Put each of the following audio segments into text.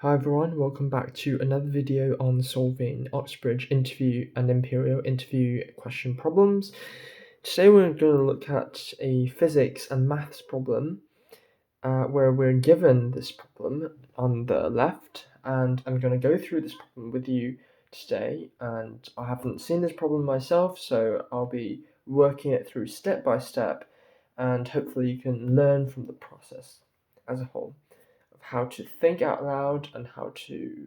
Hi everyone, welcome back to another video on solving Oxbridge interview and Imperial interview question problems. Today we're going to look at a physics and maths problem where we're given this problem on the left, and I'm going to go through this problem with you today. And I haven't seen this problem myself, so I'll be working it through step by step, and hopefully you can learn from the process as a whole of how to think out loud and how to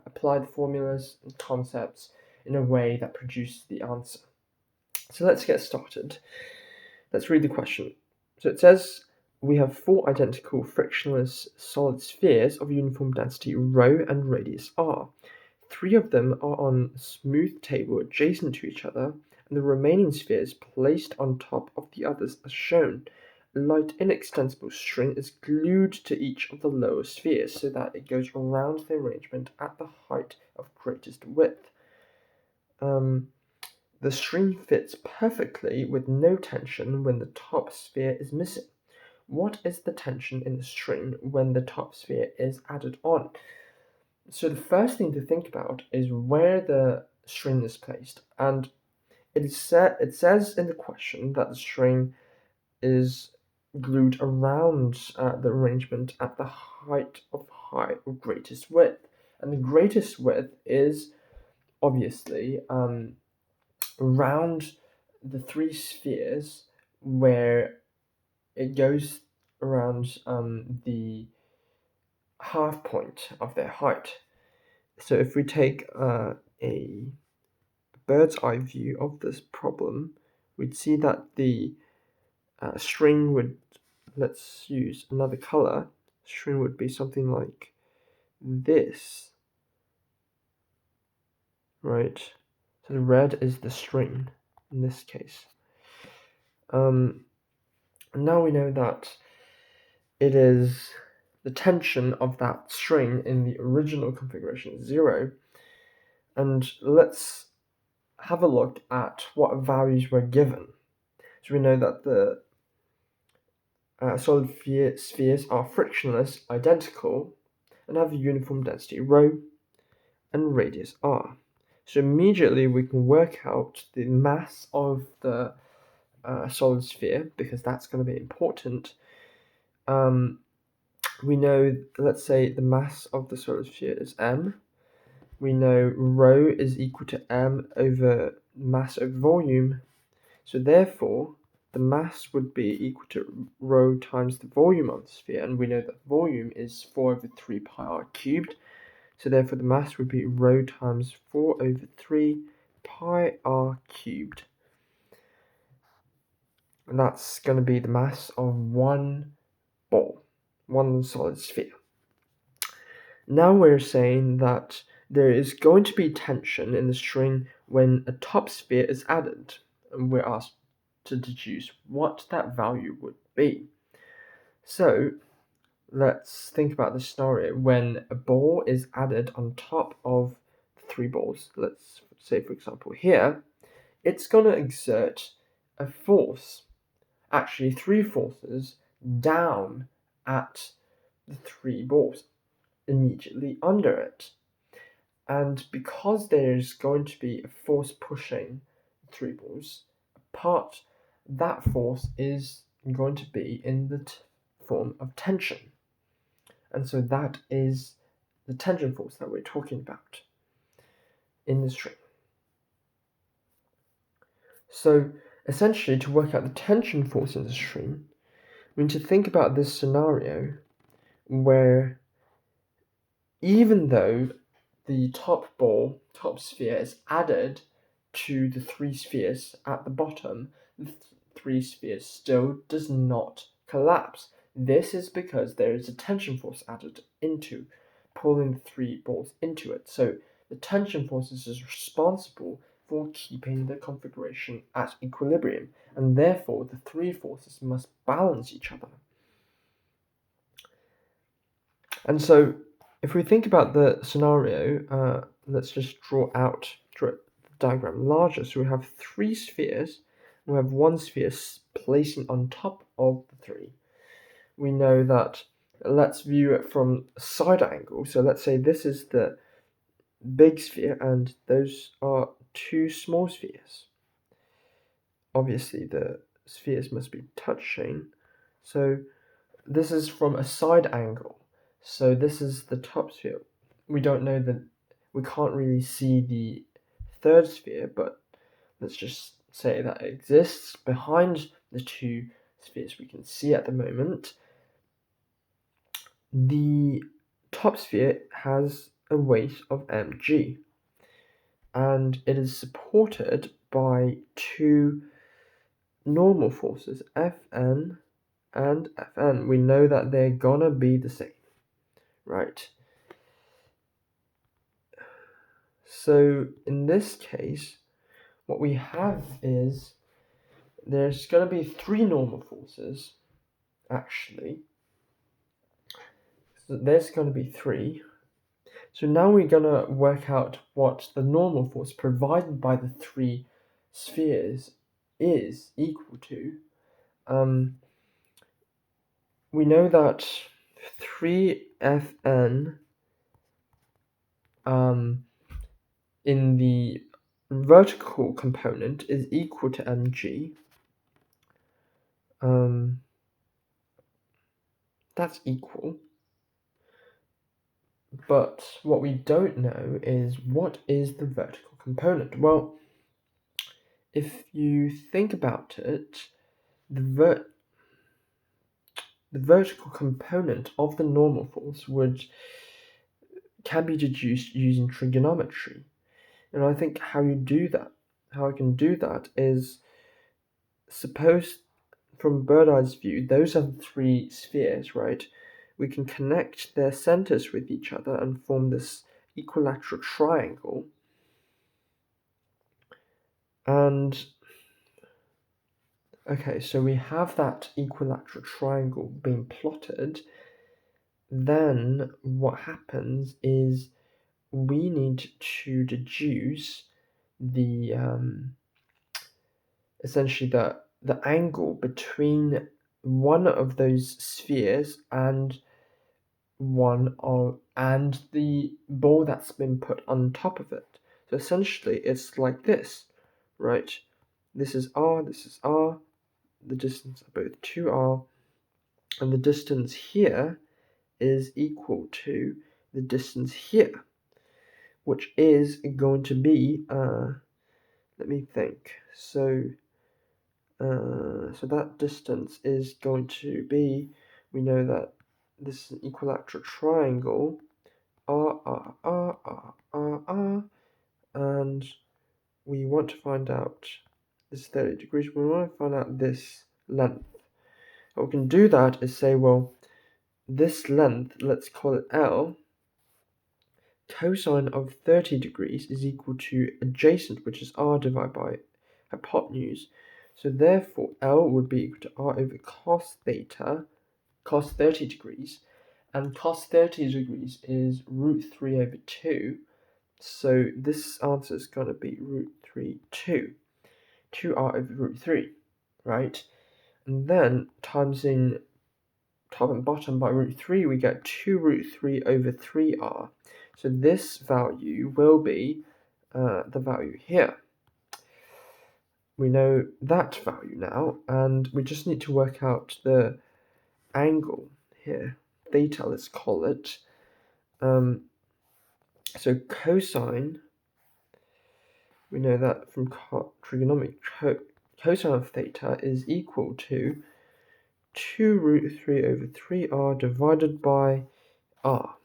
apply the formulas and concepts in a way that produces the answer. So let's get started. Let's read the question. So it says, we have four identical frictionless solid spheres of uniform density ρ and radius r. Three of them are on a smooth table adjacent to each other, and the remaining spheres placed on top of the others as shown. A light inextensible string is glued to each of the lower spheres so that it goes around the arrangement at the height of greatest width. The string fits perfectly with no tension when the top sphere is missing. What is the tension in the string when the top sphere is added on? So the first thing to think about is where the string is placed, and it says in the question that the string is glued around the arrangement at the height of greatest width, and the greatest width is obviously around the three spheres where it goes around the half point of their height. So if we take a bird's eye view of this problem, we'd see that the string would, let's use another color, string would be something like this, right? So the red is the string in this case. Now we know that it is the tension of that string in the original configuration is 0, and let's have a look at what values were given. So we know that the solid spheres are frictionless, identical, and have a uniform density ρ and radius r. So immediately we can work out the mass of the solid sphere, because that's going to be important. We know, let's say the mass of the solid sphere is m. We know ρ is equal to m over mass over volume. So therefore, the mass would be equal to ρ times the volume of the sphere, and we know that volume is 4 over 3 pi r cubed. So therefore, the mass would be ρ times 4 over 3 pi r cubed. And that's going to be the mass of one ball, one solid sphere. Now we're saying that there is going to be tension in the string when a top sphere is added, and we're asked to deduce what that value would be. So let's think about the scenario when a ball is added on top of three balls. Let's say, for example, here, it's going to exert a force, actually three forces, down at the three balls immediately under it. And because there's going to be a force pushing three balls apart, that force is going to be in the form of tension. And so that is the tension force that we're talking about in the string. So essentially, to work out the tension force in the string, we need to think about this scenario where even though the top sphere is added to the three spheres at the bottom, the three spheres still does not collapse. This is because there is a tension force added into, pulling the three balls into it. So the tension force is responsible for keeping the configuration at equilibrium, and therefore the three forces must balance each other. And so if we think about the scenario, let's just draw the diagram larger. So we have three spheres. We have one sphere placing on top of the three. We know that Let's view it from a side angle. So let's say this is the big sphere and those are two small spheres. Obviously the spheres must be touching. So this is from a side angle. So this is the top sphere. We don't know that, we can't really see the third sphere, but let's just say that it exists behind the two spheres we can see at the moment. The top sphere has a weight of mg, and it is supported by two normal forces, Fn and Fn. We know that they're gonna be the same, right? So in this case, what we have is there's going to be three normal forces, actually. So there's going to be three. So now we're going to work out what the normal force provided by the three spheres is equal to. We know that 3Fn in the vertical component is equal to mg. That's equal. But what we don't know is what is the vertical component. Well, if you think about it, the vertical component of the normal force can be deduced using trigonometry. And I think how I can do that is, suppose from bird eye's view, those are the three spheres, right? We can connect their centers with each other and form this equilateral triangle. And okay, so we have that equilateral triangle being plotted. Then what happens is we need to deduce the essentially the angle between one of those spheres and the ball that's been put on top of it. So essentially it's like this, right? This is r, the distance are both 2r, and the distance here is equal to the distance here, which is going to be, let me think, so that distance is going to be, we know that this is an equilateral triangle, r, and we want to find out, this is 30 degrees, we want to find out this length. What we can do that is say, well, this length, let's call it L, cosine of 30 degrees is equal to adjacent, which is r divided by hypotenuse. So therefore, L would be equal to r over cos theta, cos 30 degrees, and cos 30 degrees is root 3 over 2. So this answer is going to be root 3, 2r over root 3, right? And then times in top and bottom by root 3, we get 2 root 3 over 3r. So this value will be the value here. We know that value now, and we just need to work out the angle here, theta, let's call it. So cosine, we know that from trigonometry, cosine of theta is equal to 2 root 3 over 3r divided by r.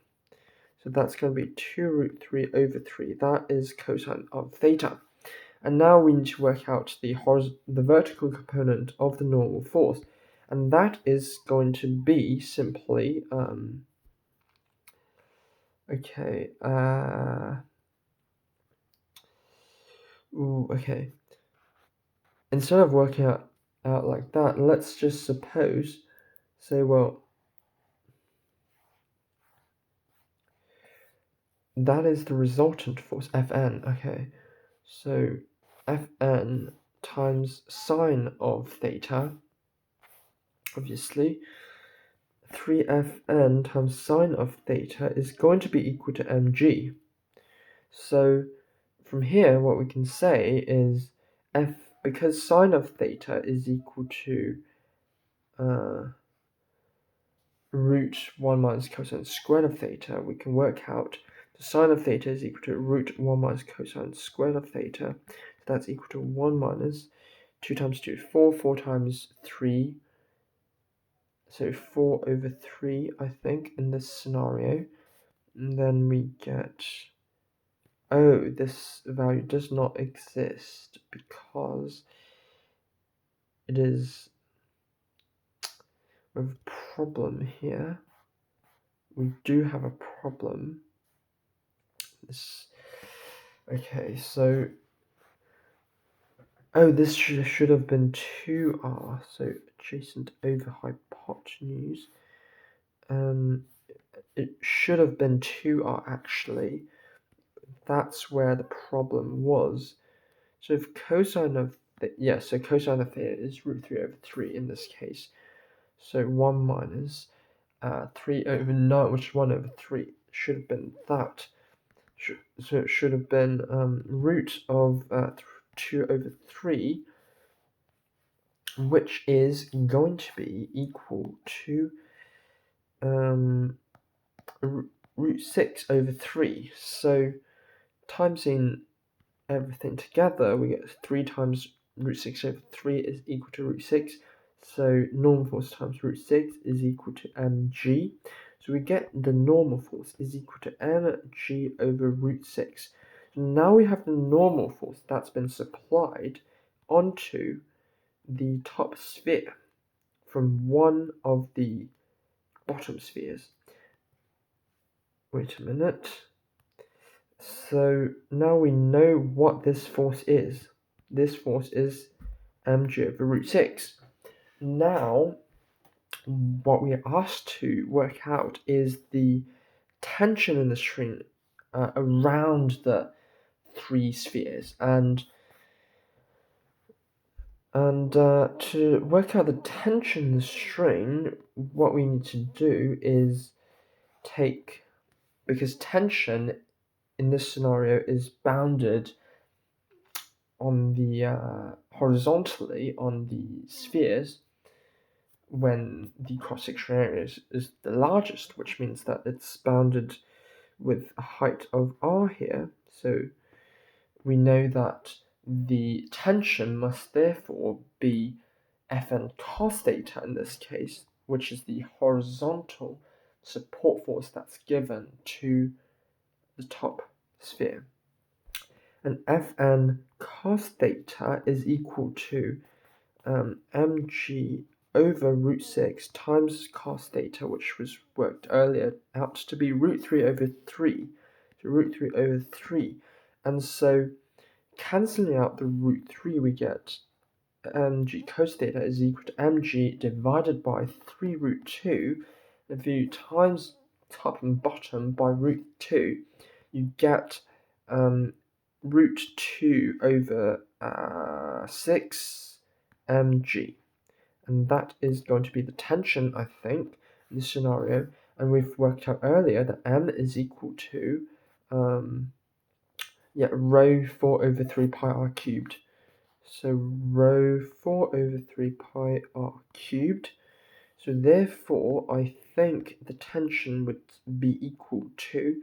So that's going to be 2 root 3 over 3. That is cosine of theta. And now we need to work out the vertical component of the normal force. And that is going to be simply, okay, okay. Instead of working out like that, let's just say, well, that is the resultant force, Fn, okay. So Fn times sine of theta, obviously, 3fn times sine of theta is going to be equal to mg. So from here, what we can say is because sine of theta is equal to root 1 minus cosine squared of theta, we can work out the sine of theta is equal to root 1 minus cosine squared of theta. So that's equal to 1 minus 2 times 2 is 4, 4 times 3. So 4 over 3, I think, in this scenario. And then we get, oh, this value does not exist because it is, we have a problem here. We do have a problem. Okay, so, oh, this should have been 2r, so adjacent over hypotenuse. It should have been 2r actually. That's where the problem was. So if cosine of cosine of theta is root 3 over 3 in this case. So 1 minus 3 over 9, which is 1 over 3, should have been that. So it should have been root of 2 over 3, which is going to be equal to root 6 over 3. So timesing everything together, we get 3 times root 6 over 3 is equal to root 6. So normal force times root 6 is equal to mg. So we get the normal force is equal to mg over root 6. So now we have the normal force that's been supplied onto the top sphere from one of the bottom spheres. Wait a minute. So now we know what this force is. This force is mg over root 6. Now, what we are asked to work out is the tension in the string around the 3 spheres. And to work out the tension in the string, what we need to do is because tension in this scenario is bounded on the horizontally on the spheres when the cross-section area is the largest, which means that it's bounded with a height of r here. So we know that the tension must therefore be Fn cos theta in this case, which is the horizontal support force that's given to the top sphere. And Fn cos theta is equal to mg over root 6 times cos theta, which was worked earlier out to be root 3 over 3. So root 3 over 3. And so cancelling out the root 3, we get mg cos theta is equal to mg divided by 3 root 2. And if you times top and bottom by root 2, you get root 2 over 6 mg. And that is going to be the tension, I think, in this scenario. And we've worked out earlier that m is equal to rho 4 over 3 pi r cubed. So rho 4 over 3 pi r cubed. So therefore, I think the tension would be equal to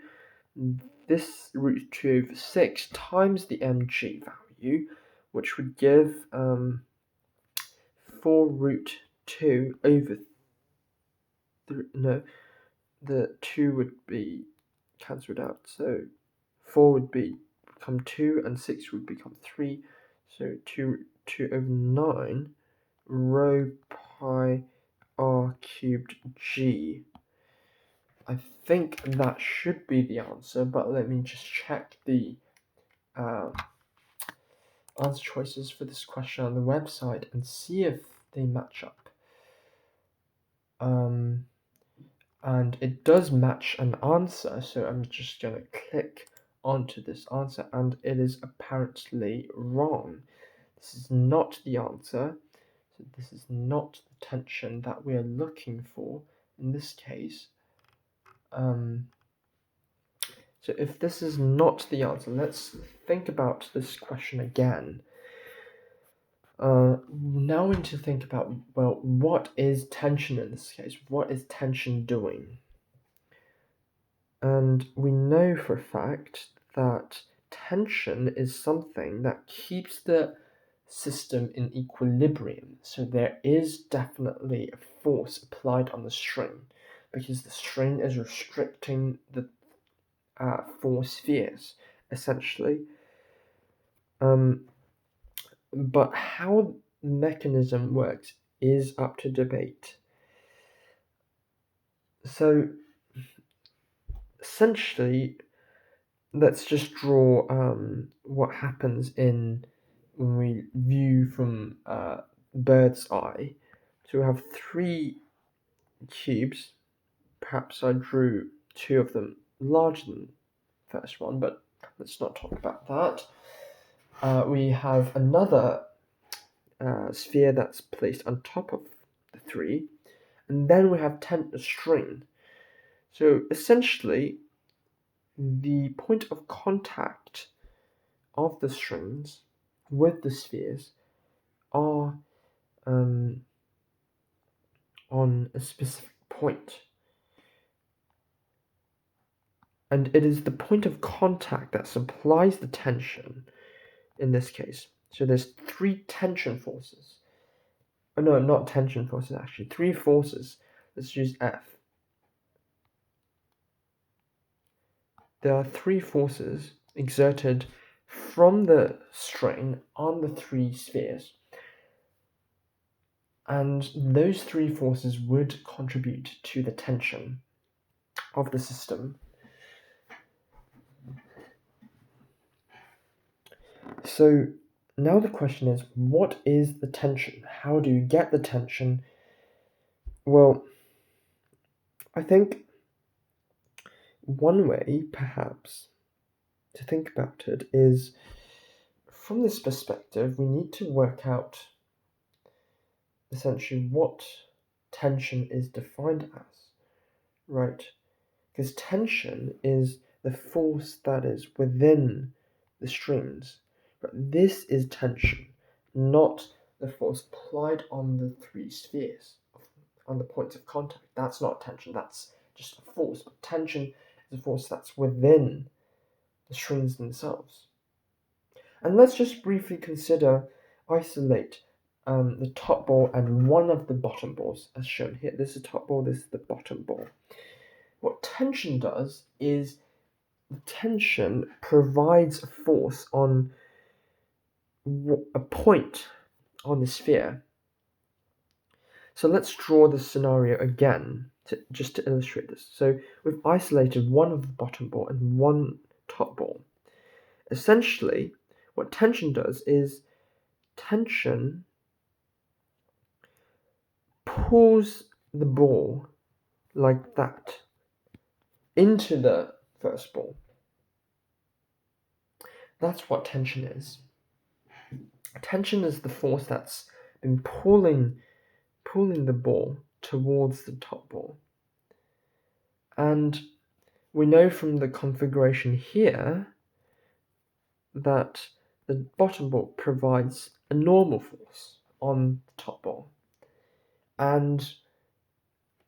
this root 2 over 6 times the mg value, which would give 4 root 2 over 3, no, the 2 would be cancelled out, so 4 would become 2 and 6 would become 3, so 2 over 9 rho pi r cubed g. I think that should be the answer, but let me just check the answer choices for this question on the website and see if they match up. And it does match an answer, so I'm just going to click onto this answer, and it is apparently wrong. This is not the answer, so this is not the tension that we are looking for in this case, so if this is not the answer, let's think about this question again. Now we need to think about, well, what is tension in this case? What is tension doing? And we know for a fact that tension is something that keeps the system in equilibrium. So there is definitely a force applied on the string because the string is restricting the four spheres, essentially. But how the mechanism works is up to debate. So essentially, let's just draw what happens when we view from bird's eye. So we have 3 cubes. Perhaps I drew 2 of them larger than the first one, but let's not talk about that. We have another sphere that's placed on top of the 3, and then we have a string. So essentially, the point of contact of the strings with the spheres are on a specific point. And it is the point of contact that supplies the tension in this case. So there's 3 tension forces. Oh no, not tension forces actually. 3 forces. Let's use F. There are 3 forces exerted from the string on the 3 spheres. And those 3 forces would contribute to the tension of the system. So now the question is, what is the tension? How do you get the tension? Well, I think one way, perhaps, to think about it is, from this perspective, we need to work out essentially what tension is defined as, right? Because tension is the force that is within the strings. But this is tension, not the force applied on the 3 spheres, on the points of contact. That's not tension, that's just a force. But tension is a force that's within the strings themselves. And let's just briefly isolate the top ball and one of the bottom balls, as shown here. This is the top ball, this is the bottom ball. What tension does is tension provides a force on a point on the sphere. So let's draw the scenario again just to illustrate this. So we've isolated one of the bottom ball and one top ball. Essentially, what tension does is tension pulls the ball like that into the first ball. That's what tension is. Tension is the force that's been pulling the ball towards the top ball. And we know from the configuration here that the bottom ball provides a normal force on the top ball. And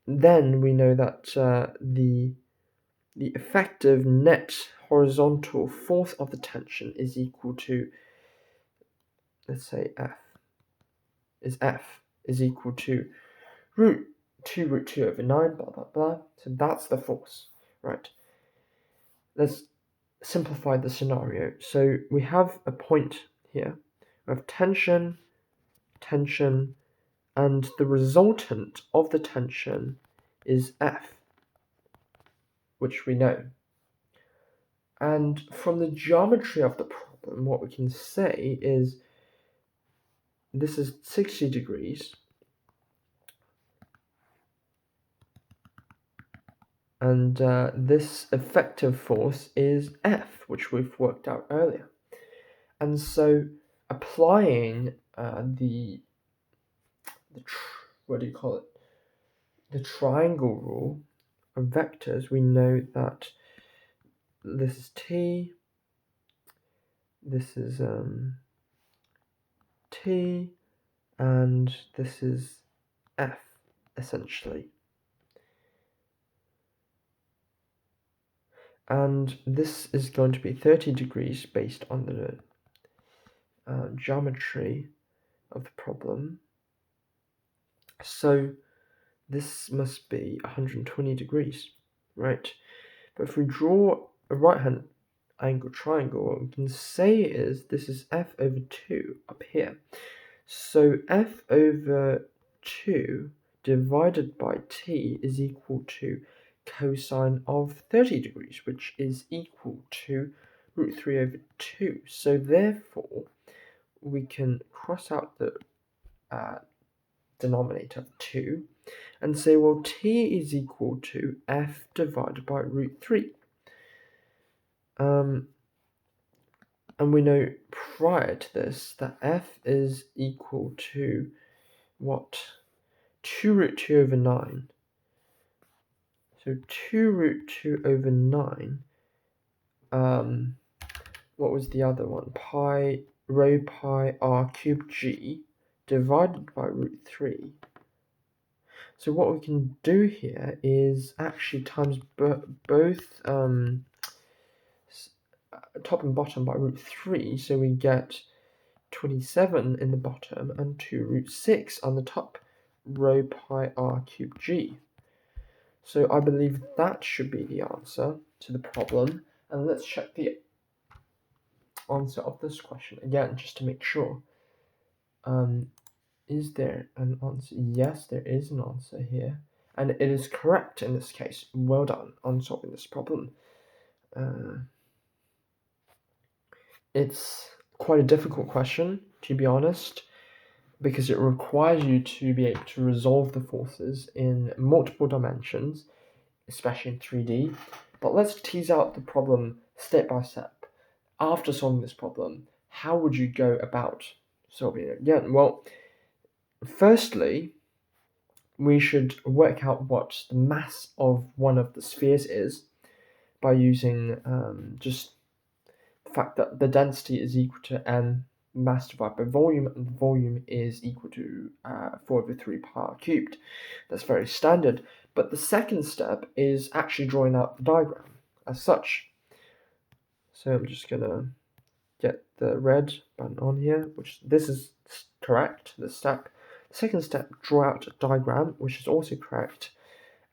then we know that the effective net horizontal force of the tension is equal to, let's say F is equal to root 2 over 9, blah, blah, blah. So that's the force, right? Let's simplify the scenario. So we have a point here. We have tension, and the resultant of the tension is F, which we know. And from the geometry of the problem, what we can say is this is 60 degrees, and this effective force is F, which we've worked out earlier. And so applying what do you call it? the triangle rule of vectors, we know that this is t, this is t, and this is f, essentially. And this is going to be 30 degrees based on the geometry of the problem. So this must be 120 degrees, right? But if we draw a right-hand angle triangle, what we can say is this is f over 2 up here. So f over 2 divided by t is equal to cosine of 30 degrees, which is equal to root 3 over 2. So therefore, we can cross out the denominator of 2 and say, well, t is equal to f divided by root 3. And we know prior to this that f is equal to what? 2 root 2 over 9. So 2 root 2 over 9. What was the other one? Rho pi r cubed g divided by root 3. So what we can do here is actually times both top and bottom by root 3. So we get 27 in the bottom and 2 root 6 on the top. Rho pi r cubed g. So I believe that should be the answer to the problem. And let's check the answer of this question again, just to make sure. Is there an answer? Yes, there is an answer here. And it is correct in this case. Well done on solving this problem. It's quite a difficult question, to be honest, because it requires you to be able to resolve the forces in multiple dimensions, especially in 3D. But let's tease out the problem step by step. After solving this problem, how would you go about solving it again? Well, firstly, we should work out what the mass of one of the spheres is by using just the fact that the density is equal to m mass divided by volume, and the volume is equal to 4 over 3 pi r cubed. That's very standard. But the second step is actually drawing out the diagram as such. So I'm just going to get the red button on here, which this is correct, this step. The second step, draw out a diagram, which is also correct.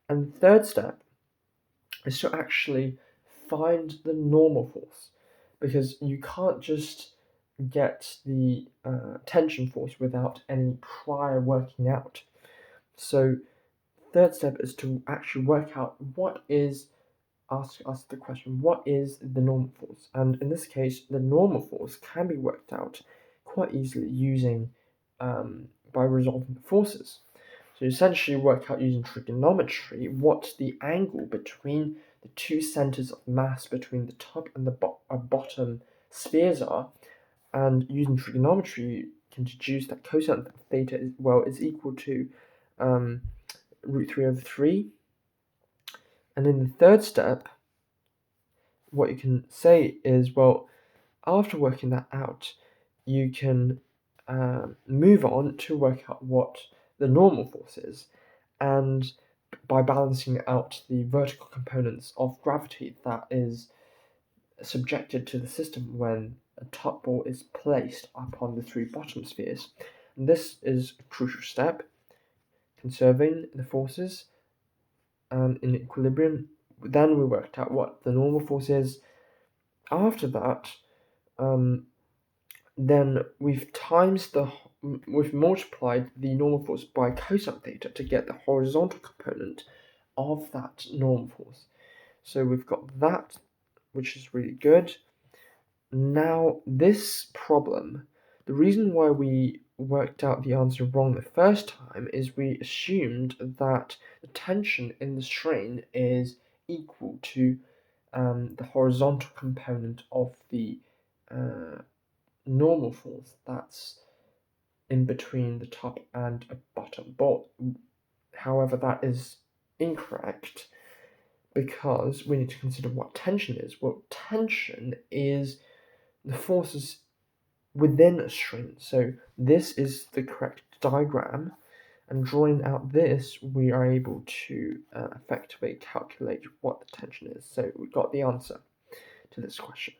And the third step is to actually find the normal force, because you can't just get the tension force without any prior working out. So third step is to actually work out ask us the question, what is the normal force? And in this case, the normal force can be worked out quite easily using by resolving the forces. So essentially work out using trigonometry what the angle between the two centers of mass between the top and the bottom spheres are, and using trigonometry you can deduce that cosine of theta is equal to root 3 over 3. And in the third step, what you can say is, well, after working that out, you can move on to work out what the normal force is, and by balancing out the vertical components of gravity that is subjected to the system when a top ball is placed upon the 3 bottom spheres. And this is a crucial step, conserving the forces in equilibrium. Then we worked out what the normal force is. After that, then we've multiplied the normal force by cosine theta to get the horizontal component of that normal force. So we've got that, which is really good. Now, this problem, the reason why we worked out the answer wrong the first time is we assumed that the tension in the strain is equal to the horizontal component of the normal force that's in between the top and a bottom ball. However, that is incorrect because we need to consider what tension is. Well, tension is the forces within a string. So this is the correct diagram, and drawing out this, we are able to effectively calculate what the tension is. So we got the answer to this question.